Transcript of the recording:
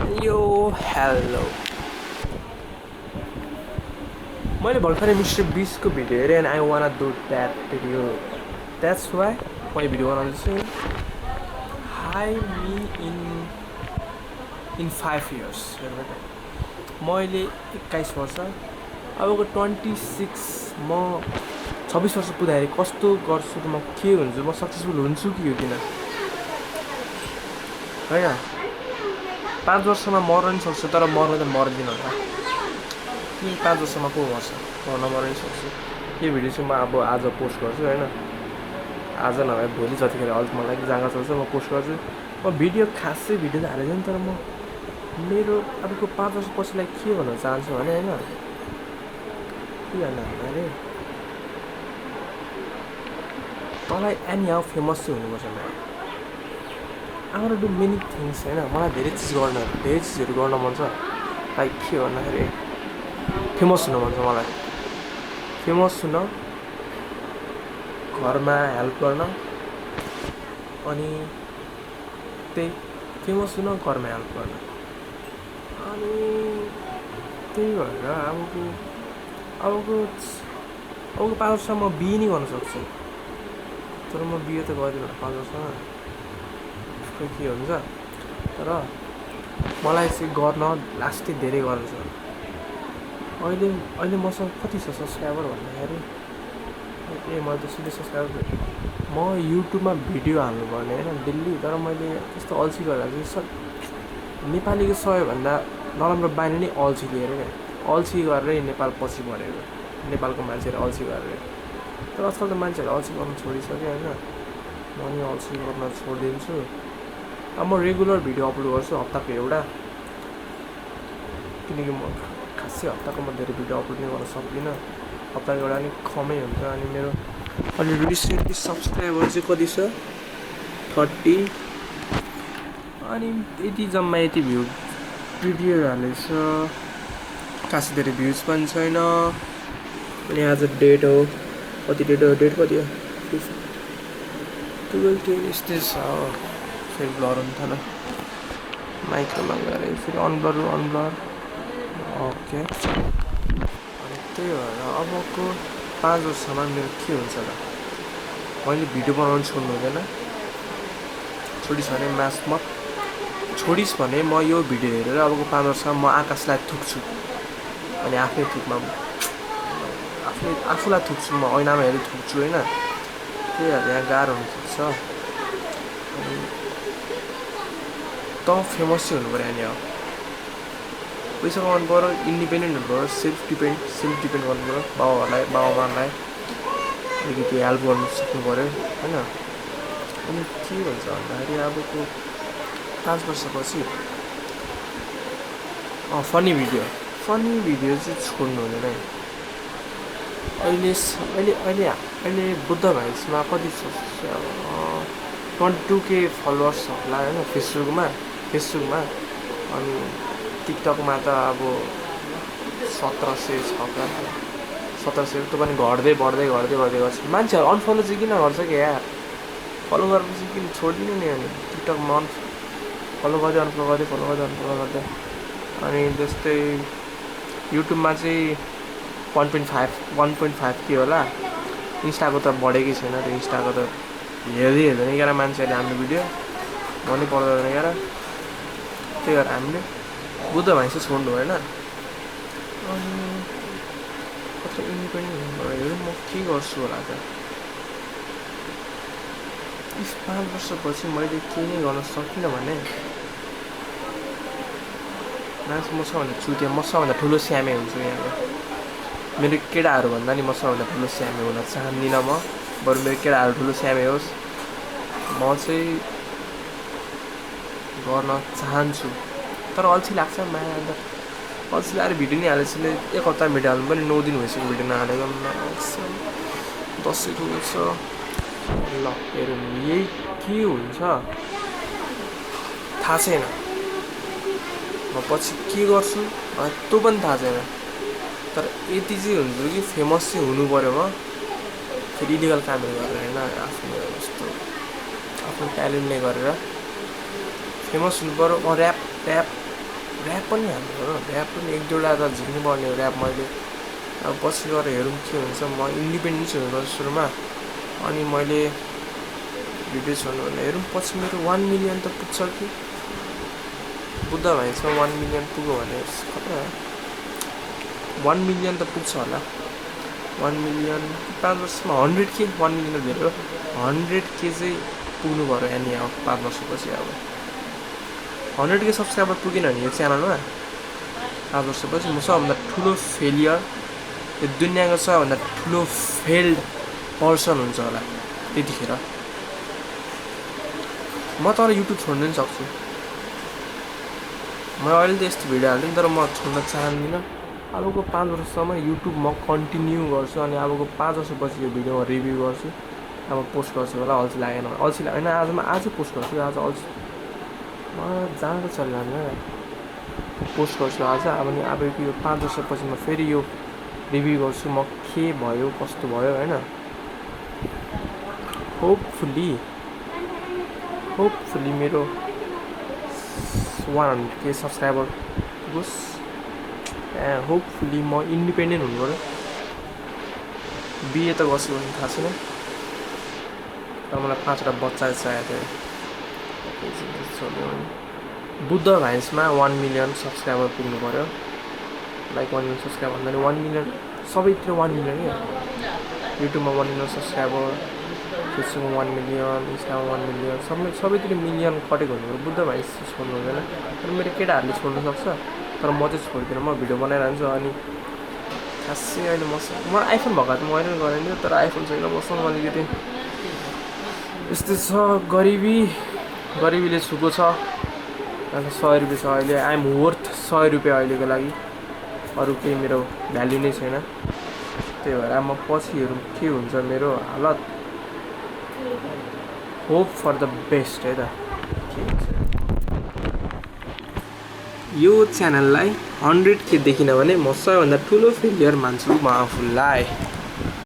Yo, hello. मैले भर्खरै mister बिसको भिडियो हेरेँ and I wanna do that video. That's why मैले भिडियो बनाउँदैछु. Hi me in 5 years. मैले 21 वर्ष अबको 26 म 26 वर्ष पुग्दाखेरि कस्तो गर्छु त म के हुन्छु म सक्सेसफुल हुन्छु कि हुँदिनँ हैन 5 वर्षमा मर्न नि सक्छु तर मर्न त मर्दिनँ होला कि 5 वर्षमा को मर्छ म नमर्न नि सक्छु यो भिडियो चाहिँ म अब आज पोस्ट गर्छु हैन आज नभए भोलि जतिखेर अल्ट मलाई जाँगा चल्छ म पोस्ट गर्छु म भिडियो खासै भिडियो त हालेको तर म मेरो अबको 5 वर्ष पछिलाई के भन्न चाहन्छु भने हैन के भन्न अरे तँलाई एनी हाउ फेमस चाहिँ हुनुपर्छ म I want to do many things हैन मलाई धेरै चिजहरू गर्न मन छ लाइक के भन्दाखेरि फेमस हुन मन छ मलाई फेमस हुन घरमा हेल्प गर्न अनि त्यही फेमस हुन घरमा हेल्प गर्न अनि त्यही भएर अबको 5 वर्षमा म बिहे नि गर्न सक्छु तर म बिहे त गर्दिनँ 5 वर्षमा के हुन्छ तर मलाई चाहिँ गर्न लास्टै धेरै गर्न छ अहिले मसँग कति छ सब्सक्राइबर भन्दाखेरि मैले त सिधै सब्सक्राइबर म युट्युबमा भिडियो हाल्नुपर्ने होइन डेली तर मैले त्यस्तो अल्छी गरेर चाहिँ नेपालीको सबैभन्दा नराम्रो बानी नै अल्छी लिएर क्या अल्छी गरेरै नेपाल पछि बढेको नेपालको मान्छेहरू अल्छी गरेर तर आजकल त मान्छेहरू अल्छी गर्न छोडिसक्यो होइन म नि अल्छी गर्न छोडिदिन्छु अब म रेगुलर भिडियो अपलोड गर्छु हप्ताको एउटा किनकि म खासै हप्ताको म धेरै भिडियो अपलोड नै गर्न सक्दिनँ हप्ताको एउटा नि कमै हुन्छ अनि मेरो अहिले रिसेन्टली सब्सक्राइबर चाहिँ कति छ 30 अनि जम्मा यति भिडियो हालेको छ खासै धेरै भ्युज पनि छैन अनि आज डेट हो कति डेट हो डेट कति हो 12 यस्तै छ फेरि ब्लर हुन थाल्यो माइक्रोमा गएर फेरि अनब्लर ओके अनि त्यही भएर अबको 5 वर्षमा मेरो के हुन्छ त मैले भिडियो बनाउनु छोड्नु हुँदैन छोडिस् भने छोडिस् भने म यो भिडियो हेरेर अबको 5 वर्षमा म आकाशलाई थुक्छु अनि आफ्नै थुकमा आफूलाई थुक्छु म ऐनामा हेरेर थुक्छु होइन त्यही भएर यहाँ गाह्रो हुनसक्छ त फेमस चाहिँ हुनु पऱ्यो नि अब पैसा कमाउनु पऱ्यो इन्डिपेन्डेन्ट हुनु पऱ्यो सेल्फ डिपेन्ड गर्नु पऱ्यो बाबाआमालाई अलिकति हेल्प गर्नु सक्नु पऱ्यो होइन अनि के भन्छ भन्दाखेरि अबको 5 वर्षपछि फनी भिडियो चाहिँ छोड्नु हुँदैन अहिले बुद्ध भाइसमा कति छ 22K फलोवर्स होला होइन फेसबुकमा अनि टिकटकमा त अब 1700 छ 1700 त्यो पनि घट्दै बढ्दै गर्छ मान्छेहरू अनफलो चाहिँ किन गर्छ कि यार फलो गरेपछि किन छोडिदिनु नि अनि टिकटकमा फलो गर्दै अनफलो गर्दै अनि जस्तै युट्युबमा चाहिँ 1.5K होला इन्स्टाको त बढेकै छैन त्यो इन्स्टाको त हेर्दैन क्या मान्छेहरूले हाम्रो भिडियो भन्नै पर्दैन क्या त्यही भएर हामीले बुद्ध भाइ चाहिँ छोड्नु भएन अनि कत्र इन्डिपेन्डेन्ट हुनु म के गर्छु होला त 5 वर्षपछि मैले केही नै गर्न सकिनँ भने मान्छे म सबभन्दा चुतिया म सबभन्दा ठुलो स्यामे हुन्छु यहाँको मेरो केटाहरू भन्दा नि म सबभन्दा ठुलो स्यामे हुन चाहदिनँ म बरु मेरो केटाहरू ठुलो स्यामे होस् म चाहिँ गर्न चाहन्छु तर अल्छी लाग्छ माया अन्त अल्छी लगाएर भिडियो नि हालेपछि 1 हप्ता भिडियो हाल्नु पनि 9 दिन भइसक्यो भिडियो नहालेको 10 ठुलो छ ल हेरौँ यही के हुन्छ थाहा छैन म पछि के गर्छु त्यो पनि थाहा छैन तर यति चाहिँ हुन्छ कि फेमस चाहिँ हुनु पऱ्यो म फेरि इलिगल कामहरू गरेर होइन आफ्नो ट्यालेन्टले गरेर फेमस हुनु पऱ्यो ऱ्याप ऱ्याप पनि हाल्नु हो ऱ्याप पनि एक दुईवटा त झिक्नुपर्ने हो ऱ्याप मैले अब पछि गएर हेरौँ के हुन्छ म इन्डिपेन्डेन्स हुनु सुरुमा अनि मैले भिडियो छोड्नु भने हेरौँ पछि मेरो 1 मिलियन त पुग्छ कि बुद्ध भाइसँग 1 मिलियन पुग्यो भने कता 1 मिलियन त पुग्छ होला 1 मिलियन 5 वर्षमा 100K 1 मिलियन धेरै 100K चाहिँ पुग्नु पऱ्यो अनि अब 5 वर्षपछि अब 100K सब्सक्राइबर पुगेन भने यो च्यानलमा 5 वर्षपछि म सबभन्दा ठुलो फेलियर यो दुनियाँको सबभन्दा ठुलो फेल्ड पर्सन हुन्छ होला त्यतिखेर म तर युट्युब छोड्नु पनि सक्छु म अहिले त यस्तो भिडियो हाल्छु तर म छोड्न चाहदिनँ अबको 5 वर्षसम्म युट्युब म कन्टिन्यू गर्छु अनि अबको 5 वर्षपछि यो भिडियो रिभ्यू गर्छु अब पोस्ट गर्छु होला अल्छी लागेन अल्छी लागेन आजै पोस्ट गर्छु आज अल्छी म जान त चलिरहन्न पोस्ट गर्छु आज अब नि अब यो 5 वर्षपछि म फेरि यो रिभ्यू गर्छु म के भयो कस्तो भयो हैन होपफुली मेरो 100K सब्सक्राइबर पुगोस् होपफुली म इन्डिपेन्डेन्ट हुनु पऱ्यो बिए त गर्छु भने थाहा छैन तर मलाई 5वटा बच्चा चाहिएको थियो बुद्ध भाइन्समा 1 मिलियन सब्सक्राइबर पुग्नु पऱ्यो लाइक 1 मिलियन सब्सक्राइबर भन्दा 1 मिलियन सबैतिर 1 मिलियन क्या युट्युबमा 1 मिलियन सब्सक्राइबर फेसबुकमा 1 मिलियन इन्स्टामा 1 मिलियन सबैतिर मिलियन कटेको हुनु बुद्ध भाइन्स छोड्नु हुँदैन तर मेरो केटाहरूले छोड्नु सक्छ तर म चाहिँ छोड्दिनँ म भिडियो बनाइरहन्छु अनि खासै अहिले म आइफोन भएको त म अहिले गरेँ नि तर आइफोन छैन मसँग अलिकति यस्तो छ गरिबीले छुको छ अन्त 100 रुपियाँ छ अहिले आइएम वर्थ 100 रुपियाँ अहिलेको लागि अरू केही मेरो भ्याल्यु नै छैन त्यही भएर म पछि हेरौँ के हुन्छ मेरो हालत होप फर द बेस्ट है त यो च्यानललाई 100K देखिन भने म सबैभन्दा ठुलो फेलियर मान्छु म आफूलाई